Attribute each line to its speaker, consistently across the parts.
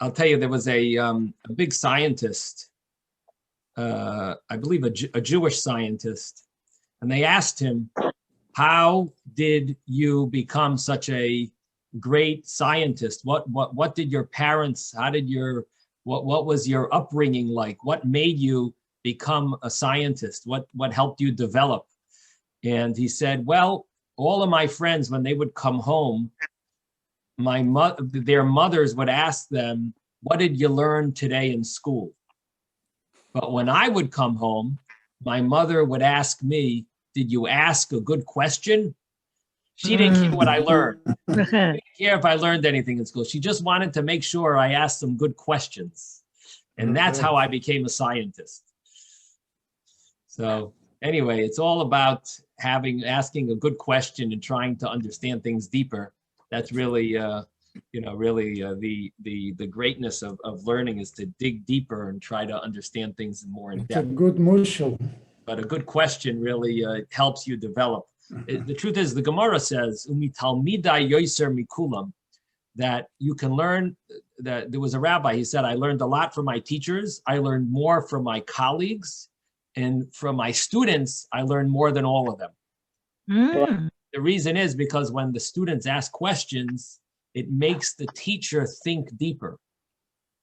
Speaker 1: I'll tell you, there was a big scientist, I believe a Jewish scientist, and they asked him, how did you become such a great scientist? What did your parents, what was your upbringing like? What made you become a scientist? What helped you develop? And he said, well, all of my friends, when they would come home, their mothers would ask them, what did you learn today in school? But when I would come home, my mother would ask me, did you ask a good question? She didn't care what I learned. She didn't care if I learned anything in school. She just wanted to make sure I asked some good questions. And that's how I became a scientist. So anyway, it's all about asking a good question and trying to understand things deeper. That's really, the greatness of learning is to dig deeper and try to understand things more in depth.
Speaker 2: It's a good mushal.
Speaker 1: But a good question really helps you develop. The truth is, the Gemara says, "Umi talmidai yoser mikulam," that you can learn. That there was a rabbi. He said, "I learned a lot from my teachers. I learned more from my colleagues, and from my students, I learned more than all of them." The reason is because when the students ask questions, it makes the teacher think deeper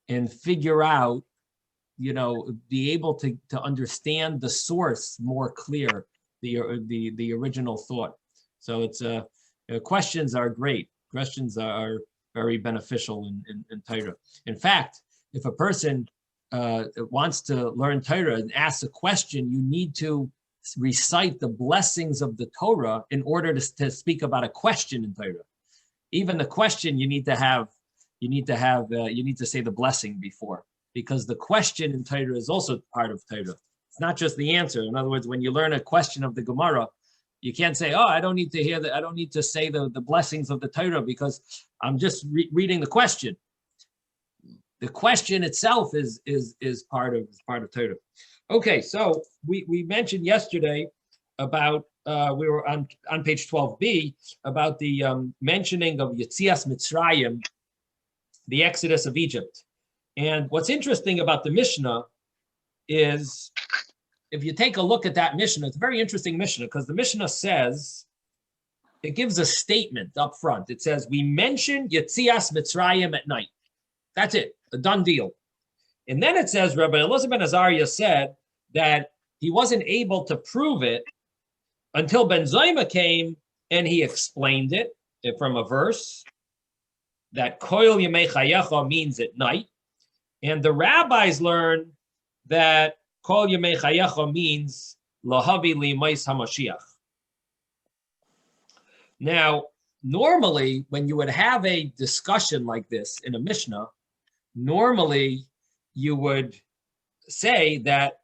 Speaker 1: and figure out, be able to understand the source more clear, the original thought. So it's questions are great. Questions are very beneficial in Torah. In fact, if a person wants to learn Torah and asks a question, you need to recite the blessings of the Torah in order to speak about a question in Torah. Even the question you need to say the blessing before, because the question in Torah is also part of Torah. It's not just the answer. In other words, when you learn a question of the Gemara, you can't say, "Oh, I don't need to hear that. I don't need to say the blessings of the Torah because I'm just reading the question." The question itself is part of Torah. Okay, so we mentioned yesterday about we were on page 12b about the mentioning of Yetzias Mitzrayim, the Exodus of Egypt. And what's interesting about the Mishnah is, if you take a look at that Mishnah, it's a very interesting Mishnah because the Mishnah says, it gives a statement up front. It says, we mention Yetzias Mitzrayim at night. That's it, a done deal. And then it says, Rabbi Elazar ben Azariah said that he wasn't able to prove it until Ben Zoma came and he explained it from a verse that Koil Yemei Chayecha means at night. And the rabbis learn that Kol Yemei Chayecha means Lahavi Limais HaMashiach. Now, normally, when you would have a discussion like this in a Mishnah, normally you would say that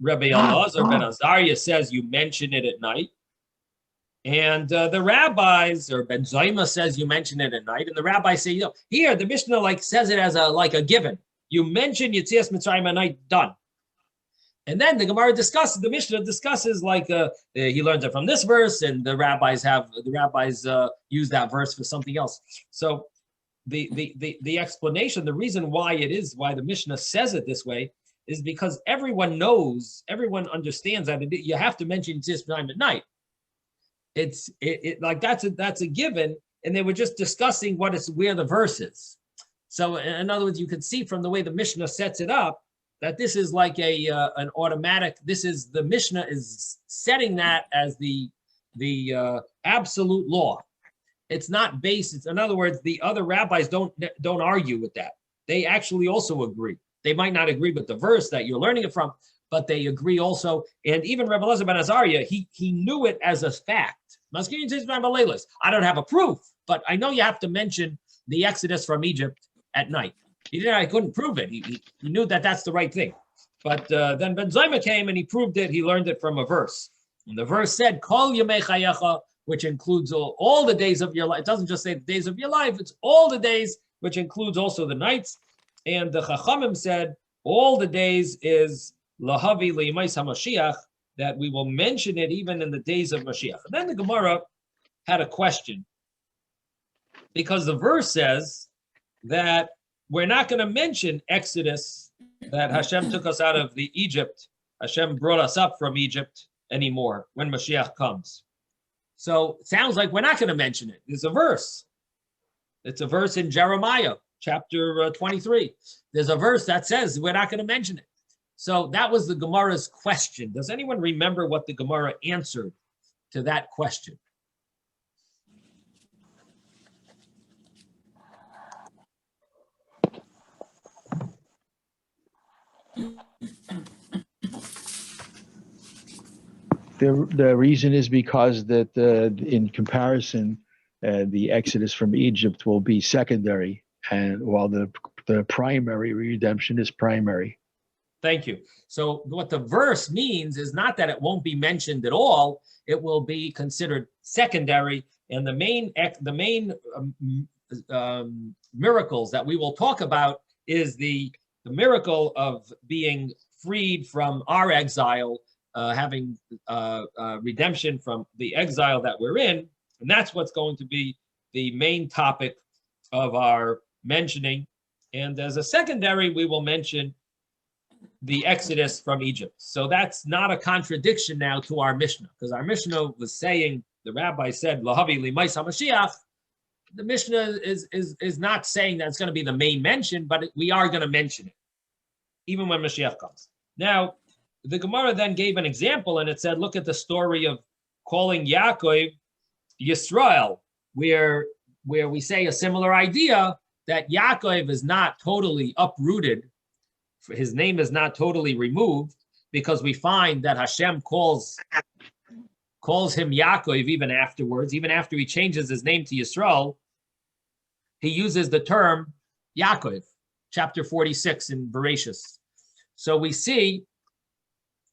Speaker 1: Rabbi Elazar ben Azariah says you mention it at night, and the rabbis, or Ben Zoma says you mention it at night, and the rabbis say, here the Mishnah says it as a given. You mention Yetzias Mitzrayim at night, done. And then the Gemara discusses, the Mishnah discusses he learns it from this verse, and the rabbis use that verse for something else. So the explanation, the reason why the Mishnah says it this way, is because everyone understands that you have to mention Yetzias Mitzrayim at night. That's a given, and they were just discussing where the verse is. So in other words, you can see from the way the Mishnah sets it up that this is like an automatic. The Mishnah is setting that as the absolute law. It's not based. In other words, the other rabbis don't argue with that. They actually also agree. They might not agree with the verse that you're learning it from, but they agree also. And even Rabbi Elazar ben Azariah, he knew it as a fact. I don't have a proof, but I know you have to mention the Exodus from Egypt at night. I couldn't prove it. He knew that that's the right thing. But then Ben Zoma came and he proved it. He learned it from a verse. And the verse said, Kol Yemei Chayecha, which includes all the days of your life. It doesn't just say the days of your life. It's all the days, which includes also the nights. And the Chachamim said, all the days is Lahavi Leimais HaMashiach, that we will mention it even in the days of Mashiach. And then the Gemara had a question, because the verse says that we're not going to mention Exodus, that Hashem took us out of the Egypt. Hashem brought us up from Egypt anymore when Mashiach comes. So it sounds like we're not going to mention it. There's a verse. It's a verse in Jeremiah, chapter 23. There's a verse that says we're not going to mention it. So that was the Gemara's question. Does anyone remember what the Gemara answered to that question?
Speaker 2: The reason is because that in comparison, the exodus from Egypt will be secondary, and while the primary redemption is primary.
Speaker 1: Thank you. So what the verse means is not that it won't be mentioned at all. It will be considered secondary, and the main miracles that we will talk about is the miracle of being freed from our exile, having redemption from the exile that we're in. And that's what's going to be the main topic of our mentioning. And as a secondary, we will mention the Exodus from Egypt. So that's not a contradiction now to our Mishnah, because our Mishnah was saying, the rabbi said, Lahavi Limais HaMashiach. The Mishnah is not saying that it's going to be the main mention, but we are going to mention it, even when Mashiach comes. Now, the Gemara then gave an example, and it said, look at the story of calling Yaakov Yisrael, where we say a similar idea that Yaakov is not totally uprooted, his name is not totally removed, because we find that Hashem calls him Yaakov even afterwards, even after he changes his name to Yisrael, he uses the term Yaakov, chapter 46 in Brochos. So we see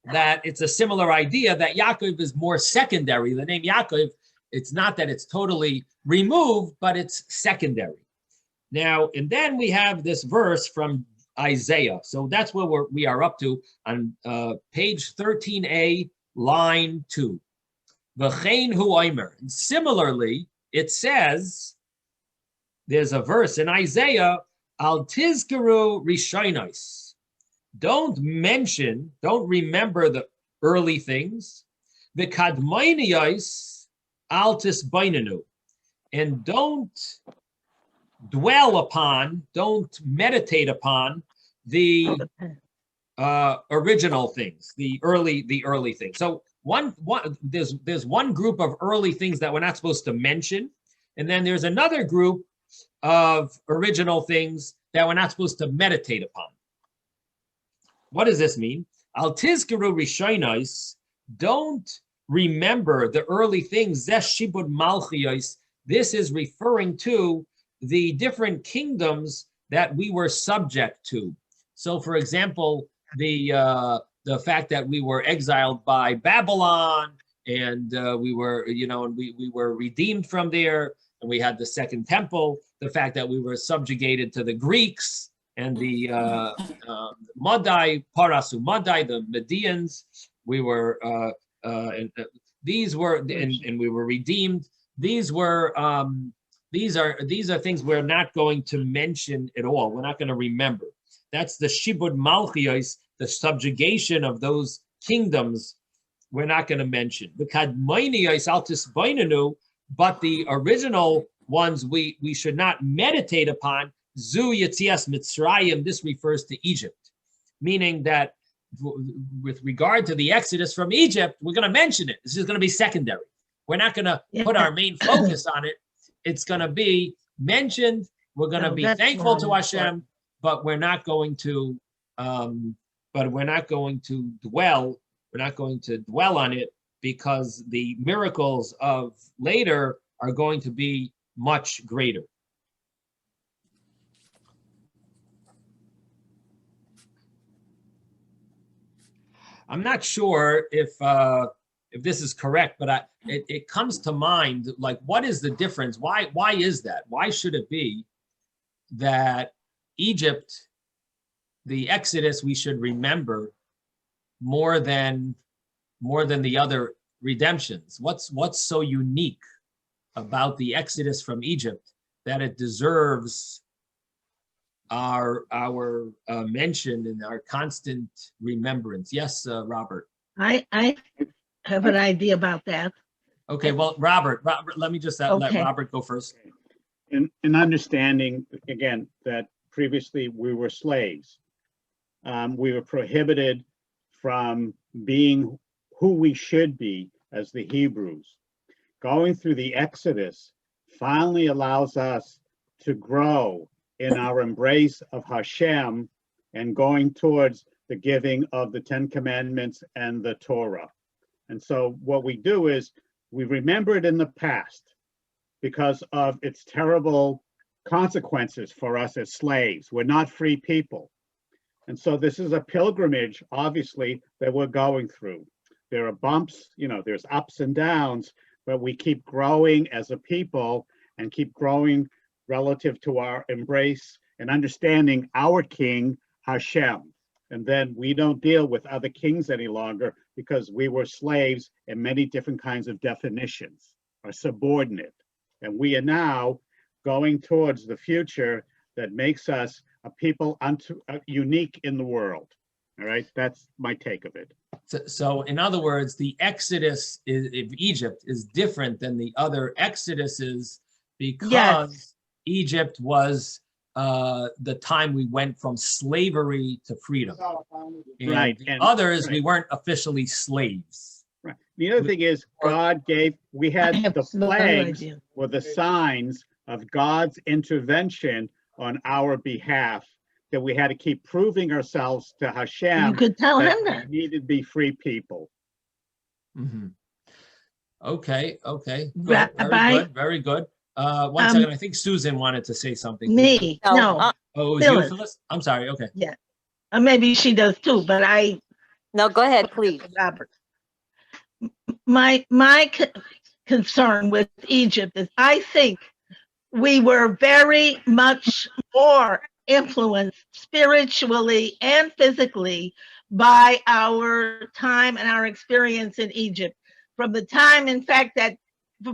Speaker 1: that it's a similar idea that Yaakov is more secondary. The name Yaakov, it's not that it's totally removed, but it's secondary. Now, and then we have this verse from Isaiah. So that's where we are up to on page 13a, line 2. V'chein hu omer. And similarly, it says, there's a verse in Isaiah, Al tizkeru rishonos. Don't remember the early things. V'kadmainiyos al tisbainenu. And don't dwell upon, don't meditate upon the original things, the early things. So there's one group of early things that we're not supposed to mention, and then there's another group of original things that we're not supposed to meditate upon. What does this mean? Al tizkeru rishonos, don't remember the early things. Zesh shibud malchiyos. This is referring to the different kingdoms that we were subject to. So, for example, the fact that we were exiled by Babylon, and we were redeemed from there, and we had the second temple. The fact that we were subjugated to the Greeks and the Madai, Parasu Madai, the Medians. We were these were, and we were redeemed. These are things we're not going to mention at all. We're not going to remember. That's the Shibud Malchios, the subjugation of those kingdoms. We're not going to mention. But the original ones we should not meditate upon. Zu Yetzias Mitzrayim. This refers to Egypt, meaning that with regard to the Exodus from Egypt, we're going to mention it. This is going to be secondary. We're not going to put our main focus on it. It's going to be mentioned. We're going to be thankful to Hashem, but we're not going to. We're not going to dwell. We're not going to dwell on it, because the miracles of later are going to be much greater. I'm not sure if this is correct, but it comes to mind, like, what is the difference? Why is that? Why should it be that Egypt, the Exodus, we should remember more than the other redemptions? What's so unique about the Exodus from Egypt that it deserves are mentioned in our constant remembrance. Yes, Robert.
Speaker 3: I have an idea about that.
Speaker 1: Okay, well, Robert, let me just let
Speaker 3: Okay.
Speaker 1: Robert go first.
Speaker 4: In understanding, again, that previously we were slaves. We were prohibited from being who we should be as the Hebrews. Going through the Exodus finally allows us to grow in our embrace of Hashem and going towards the giving of the Ten Commandments and the Torah. And so what we do is we remember it in the past because of its terrible consequences for us as slaves. We're not free people. And so this is a pilgrimage, obviously, that we're going through. There are bumps, there's ups and downs, but we keep growing as a people and keep growing relative to our embrace and understanding our King, Hashem. And then we don't deal with other kings any longer because we were slaves in many different kinds of definitions, are subordinate. And we are now going towards the future that makes us a people unique in the world. All right, that's my take of it.
Speaker 1: So in other words, the Exodus of Egypt is different than the other Exoduses because
Speaker 3: Yes.
Speaker 1: Egypt was the time we went from slavery to freedom. And
Speaker 4: Right,
Speaker 1: the
Speaker 4: and-
Speaker 1: others,
Speaker 4: right.
Speaker 1: we weren't officially slaves.
Speaker 4: Right. The other thing is God we
Speaker 3: I
Speaker 4: had
Speaker 3: have
Speaker 4: the
Speaker 3: no other
Speaker 4: flags
Speaker 3: idea.
Speaker 4: were the signs of God's intervention on our behalf, that we had to keep proving ourselves to
Speaker 3: You
Speaker 4: Hashem
Speaker 3: could tell
Speaker 4: that
Speaker 3: him that.
Speaker 4: we needed to be free people.
Speaker 1: Mhm. Okay. Good.
Speaker 3: Rabbi,
Speaker 1: Very good. Very good. One second. I think Susan wanted to say something.
Speaker 3: Me,
Speaker 5: No,
Speaker 3: no.
Speaker 1: Oh, it was
Speaker 3: Phyllis.
Speaker 1: you, Phyllis? I'm sorry. Okay.
Speaker 3: Maybe she does too, but
Speaker 5: No, go ahead, please.
Speaker 3: Robert. My concern with Egypt is I think we were very much more influenced spiritually and physically by our time and our experience in Egypt. From the time, in fact, that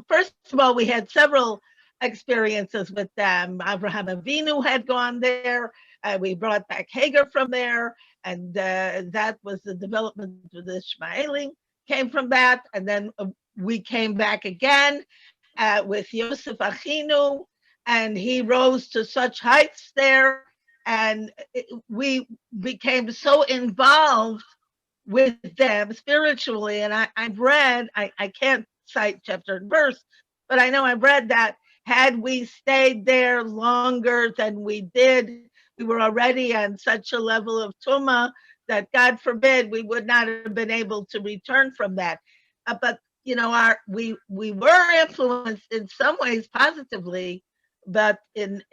Speaker 3: first of all, we had several experiences with them. Abraham Avinu had gone there. We brought back Hagar from there. And that was the development of the Ishmaelim came from that. And then we came back again with Yosef Achinu, and he rose to such heights there. And we became so involved with them spiritually. And I've read, I can't cite chapter and verse, but I know I've read that had we stayed there longer than we did, we were already on such a level of tumah that God forbid we would not have been able to return from that. But we were influenced in some ways positively, but in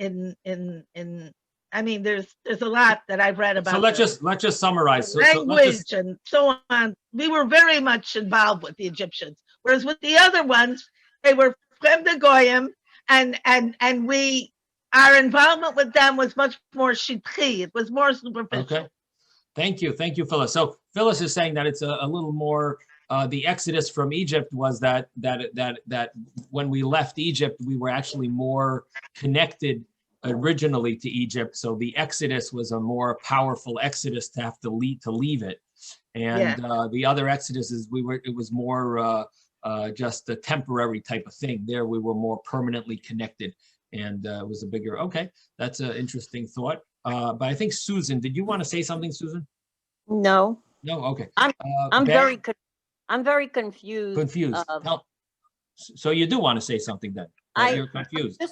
Speaker 3: I mean, there's a lot that I've read about.
Speaker 1: So let's just summarize.
Speaker 3: Language and so on. We were very much involved with the Egyptians, whereas with the other ones, they were from the Goyim, and our involvement with them was much more shitchi. It was more superficial.
Speaker 1: Okay. Thank you, Phyllis. So Phyllis is saying that it's a little more. The exodus from Egypt was that when we left Egypt, we were actually more connected originally to Egypt. So the exodus was a more powerful exodus to have to leave it. And the other exoduses, it was more just a temporary type of thing. There we were more permanently connected, and it was a bigger. Okay, that's an interesting thought. But I think Susan, did you want to say something, Susan?
Speaker 5: No,
Speaker 1: No. Okay.
Speaker 5: I'm
Speaker 1: Ben?
Speaker 5: I'm very confused.
Speaker 1: Confused. So you do want to say something then? You're confused.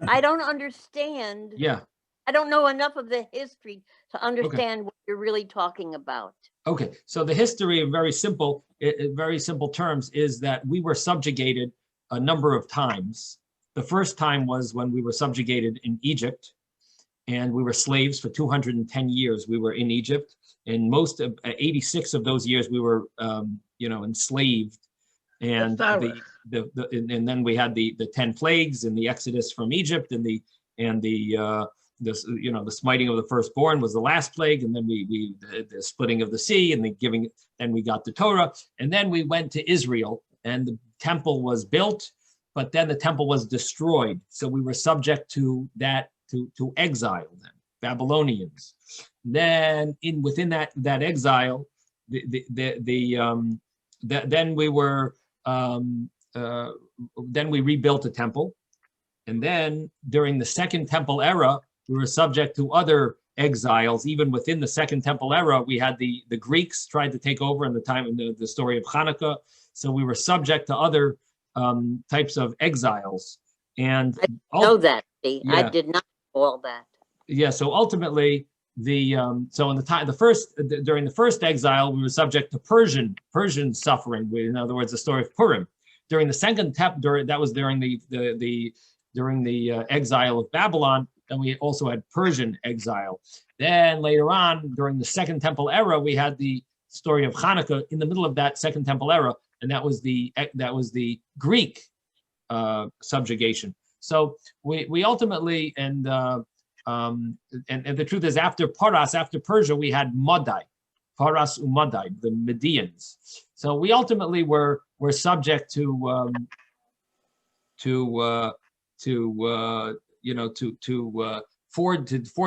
Speaker 5: I don't understand.
Speaker 1: Yeah.
Speaker 5: I don't know enough of the history to understand what you're really talking about.
Speaker 1: Okay. So the history, in very simple terms, is that we were subjugated a number of times. The first time was when we were subjugated in Egypt, and we were slaves for 210 years. We were in Egypt, and most of 86 of those years we were, enslaved. And and then we had the 10 plagues and the exodus from Egypt, and the smiting of the firstborn was the last plague, and then the splitting of the sea, and then we got the Torah, and then we went to Israel, and the temple was built, but then the temple was destroyed, so we were subject to that, to exile then. Babylonians. Then within that exile, then we were then we rebuilt a temple, and then during the Second Temple era, we were subject to other exiles. Even within the Second Temple era, we had the Greeks tried to take over in the time in the story of Hanukkah. So we were subject to other types of exiles. And
Speaker 5: I know that. See,
Speaker 1: yeah.
Speaker 5: I did not know all that.
Speaker 1: Yeah. So ultimately, during the first exile, we were subject to Persian suffering. In other words, the story of Purim. During the second that was during the exile of Babylon. Then we also had Persian exile. Then later on, during the Second Temple era, we had the story of Hanukkah in the middle of that Second Temple era, and that was the Greek subjugation. So we ultimately and the truth is, after Persia, we had Madai, Paras Umadai, the Medians. So we ultimately were subject to four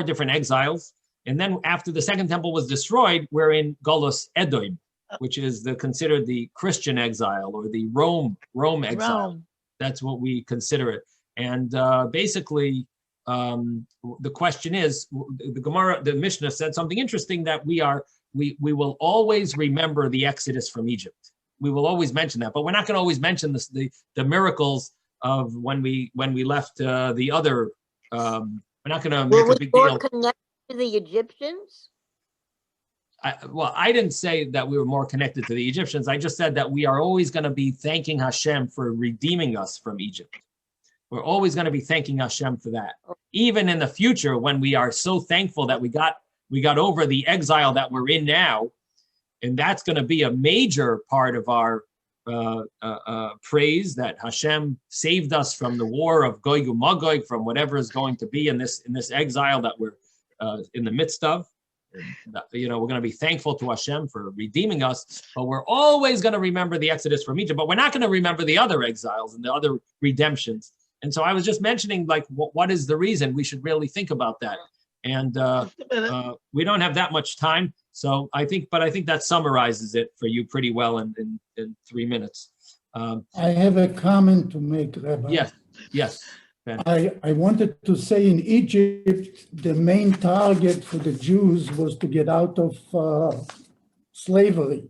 Speaker 1: different exiles. And then after the Second Temple was destroyed, we're in Golos Edom, which is considered the Christian exile or the Rome exile.
Speaker 3: Rome.
Speaker 1: That's what we consider it. And basically, the question is, the Gemara, the Mishnah said something interesting, that we will always remember the Exodus from Egypt. We will always mention that, but we're not going to always mention the miracles of when we left the other. We're not going to make a big deal.
Speaker 5: Were we more connected to the Egyptians?
Speaker 1: I didn't say that we were more connected to the Egyptians. I just said that we are always going to be thanking Hashem for redeeming us from Egypt. We're always going to be thanking Hashem for that. Even in the future, when we are so thankful that we got over the exile that we're in now, and that's going to be a major part of our praise, that Hashem saved us from the war of Gog and Magog, from whatever is going to be in this exile that we're in the midst of. We're going to be thankful to Hashem for redeeming us, but we're always going to remember the Exodus from Egypt, but we're not going to remember the other exiles and the other redemptions. And so I was just mentioning, like, what is the reason we should really think about that? And we don't have that much time. So I think that summarizes it for you pretty well in 3 minutes.
Speaker 6: I have a comment to make, Rabbi.
Speaker 1: Yes. Ben.
Speaker 6: I wanted to say, in Egypt, the main target for the Jews was to get out of slavery.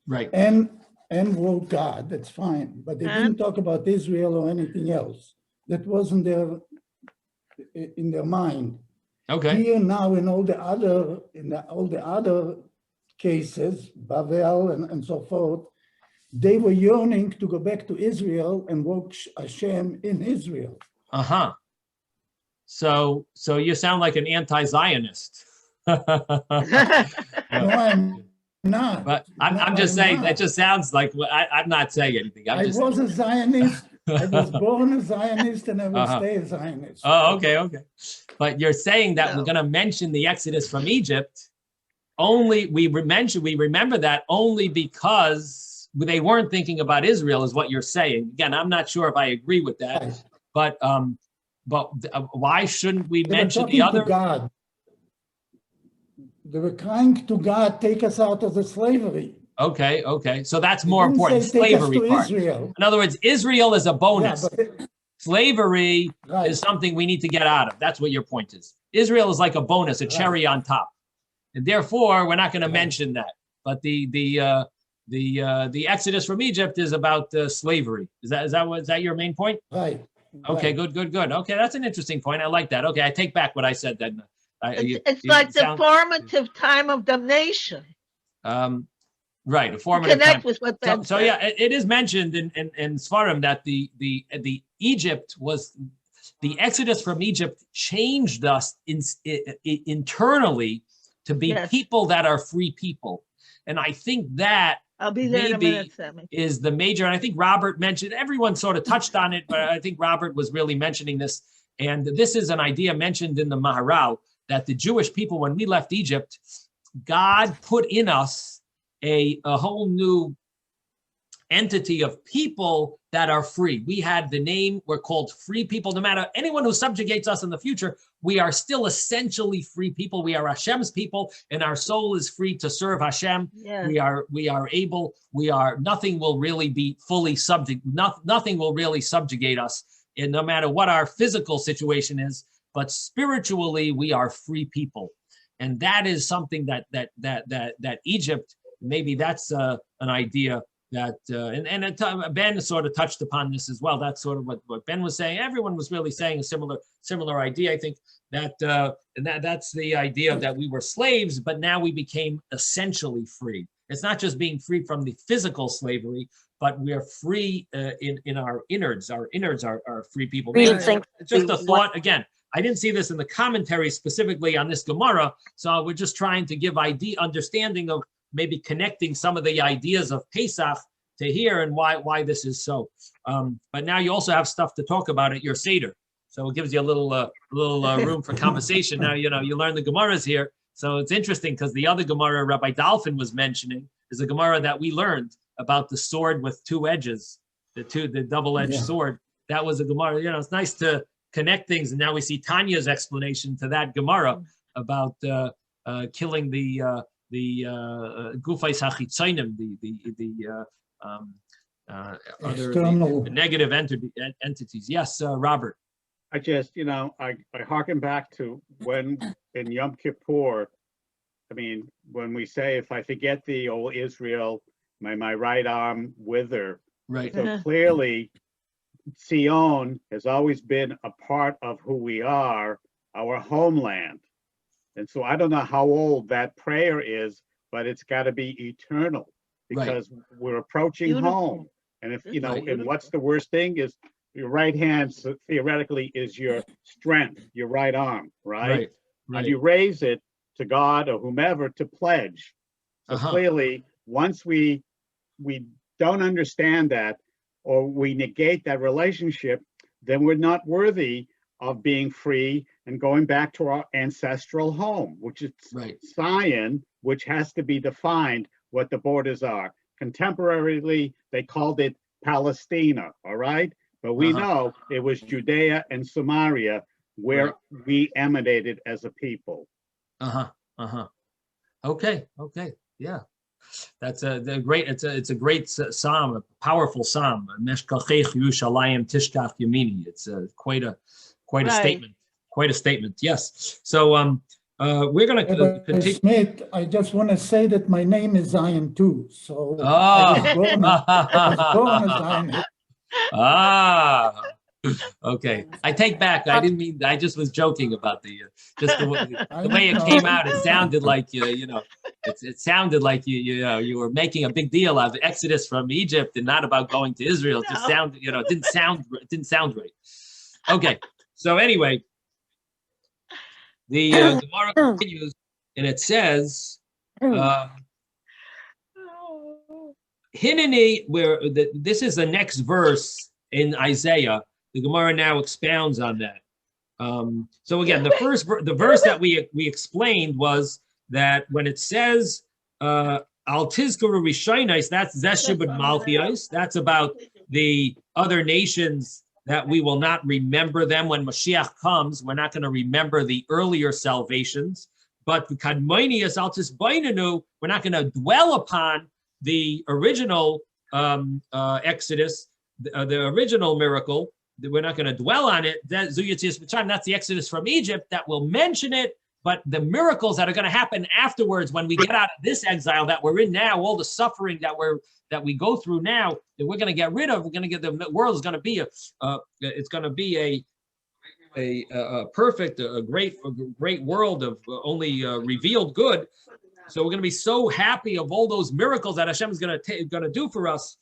Speaker 1: Right.
Speaker 6: And world God, that's fine. But they didn't talk about Israel or anything else. That wasn't in their mind.
Speaker 1: Okay.
Speaker 6: Here now, in all the other cases, Bavel and so forth, they were yearning to go back to Israel and work Hashem in Israel.
Speaker 1: Uh-huh. So you sound like an anti-Zionist.
Speaker 6: No, I'm not.
Speaker 1: But I'm just saying, that just sounds like, I'm not saying anything.
Speaker 6: I was a Zionist. I was born a Zionist, and I will stay a Zionist.
Speaker 1: Oh, okay. But you're saying that we're going to mention the Exodus from Egypt. We remember that only because they weren't thinking about Israel, is what you're saying. Again, I'm not sure if I agree with that. Right. But why shouldn't we mention the other?
Speaker 6: God. They were crying to God, take us out of the slavery.
Speaker 1: Okay. So that's more important. Slavery part.
Speaker 6: Israel.
Speaker 1: In other words, Israel is a bonus.
Speaker 6: Yeah,
Speaker 1: Slavery is something we need to get out of. That's what your point is. Israel is like a bonus, a cherry on top, and therefore we're not going to mention that. But the Exodus from Egypt is about slavery. Is that your main point?
Speaker 6: Right.
Speaker 1: Okay. Good. Okay, that's an interesting point. I like that. Okay, I take back what I said then.
Speaker 3: It's like the formative time of damnation.
Speaker 1: Right, a formative
Speaker 3: connect
Speaker 1: time.
Speaker 3: With what that
Speaker 1: so yeah, it is mentioned in Sfarim that the Egypt was, the Exodus from Egypt changed us internally to be people that are free people, and I think that
Speaker 3: I'll be there
Speaker 1: maybe
Speaker 3: in a minute, Sammy.
Speaker 1: Is the major, and I think Robert mentioned, everyone sort of touched on it, but I think Robert was really mentioning this, and this is an idea mentioned in the Maharal, that the Jewish people, when we left Egypt, God put in us a whole new entity of people that are free. We had the name, we're called free people. No matter anyone who subjugates us in the future, we are still essentially free people. We are Hashem's people, and our soul is free to serve Hashem.
Speaker 3: Yeah.
Speaker 1: Nothing will really be fully subject, nothing will really subjugate us, and no matter what our physical situation is, but spiritually, we are free people. And that is something that Egypt, maybe that's an idea that, Ben sort of touched upon this as well. That's sort of what Ben was saying. Everyone was really saying a similar idea. I think that, and that's the idea that we were slaves, but now we became essentially free. It's not just being free from the physical slavery, but we're free in our innards. Our innards are free people. Maybe it's just a thought. Again, I didn't see this in the commentary specifically on this Gemara, so we're just trying to give understanding of maybe connecting some of the ideas of Pesach to here and why this is so. But now you also have stuff to talk about at your Seder, so it gives you a little room for conversation. Now you learn the Gemaras here, so it's interesting because the other Gemara Rabbi Dalfin was mentioning is a Gemara that we learned about the sword with two edges, the double-edged sword. That was a Gemara. It's nice to connect things, and now we see Tanya's explanation to that Gemara about killing the gufais hachitzonim, the negative entities. Yes, Robert.
Speaker 4: I just, I harken back to when in Yom Kippur, when we say, if I forget thee, O Israel, may my right arm wither.
Speaker 1: Right.
Speaker 4: So clearly, Zion has always been a part of who we are, our homeland. And so I don't know how old that prayer is, but it's got to be eternal because we're approaching home. And if, and what's the worst thing is your right hand theoretically is your strength, your right arm, right? And you raise it to God or whomever to pledge. So clearly, once we don't understand that, or we negate that relationship, then we're not worthy of being free and going back to our ancestral home, which is Zion, which has to be defined what the borders are. Contemporarily, they called it Palestina, all right? But we know it was Judea and Samaria where we emanated as a people.
Speaker 1: Okay, yeah. That's a great. It's a great psalm, a powerful psalm. Meshkachech Yerushalayim Tishkach Yamini. It's quite a statement. Quite a statement. Yes. So we're going to continue.
Speaker 6: Smith, I just want to say that my name is Zion too. So I was born a Zionist.
Speaker 1: Okay. I take back. I didn't mean. I just was joking about the way it came out. It sounded like It sounded like you were making a big deal of Exodus from Egypt and not about going to Israel. It just sounded, it didn't sound right. Okay. So anyway, the Gemara continues and it says, Hineni, this is the next verse in Isaiah. The Gemara now expounds on that. So again, the verse that we explained was that when it says Al Tizkuru Rishonais, that's Zeshubad Malchios, that's about the other nations that we will not remember them when Mashiach comes. We're not going to remember the earlier salvations. But Kadmonius Al Tisbainanu, we're not going to dwell upon the original Exodus, the original miracle. We're not going to dwell on it. That's the Exodus from Egypt that will mention it. But the miracles that are going to happen afterwards, when we get out of this exile that we're in now, all the suffering that we go through now, that we're going to get rid of, we're going to get, the world is going to be a perfect, a great world of only revealed good. So we're going to be so happy of all those miracles that Hashem is going to do for us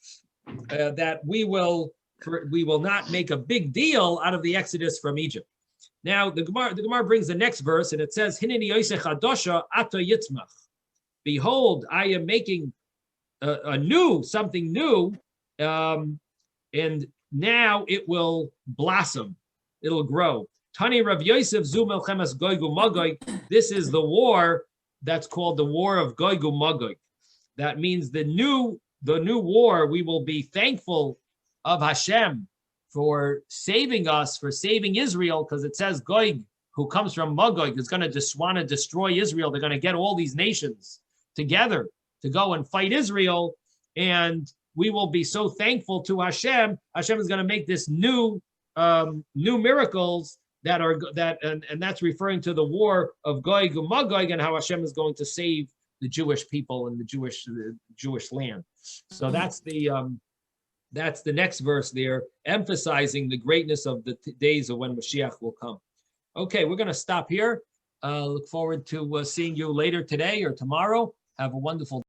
Speaker 1: that we will not make a big deal out of the Exodus from Egypt. Now the Gemara brings the next verse and it says, "Hineni yosech hadosha ato yitzmach." Behold, I am making something new, and now it will blossom, it'll grow. Tani Rav Yosef zu melchemes Gog u'Magog. This is the war that's called the War of Gog u'Magog. That means the new war. We will be thankful of Hashem for saving us, for saving Israel, because it says Gog, who comes from Magog, is going to just want to destroy Israel. They're going to get all these nations together to go and fight Israel, and we will be so thankful to Hashem. Hashem is going to make this new miracles and that's referring to the war of Gog and Magog and how Hashem is going to save the Jewish people and the Jewish land. So that's the next verse there, emphasizing the greatness of the days of when Mashiach will come. Okay, we're going to stop here. Look forward to seeing you later today or tomorrow. Have a wonderful day.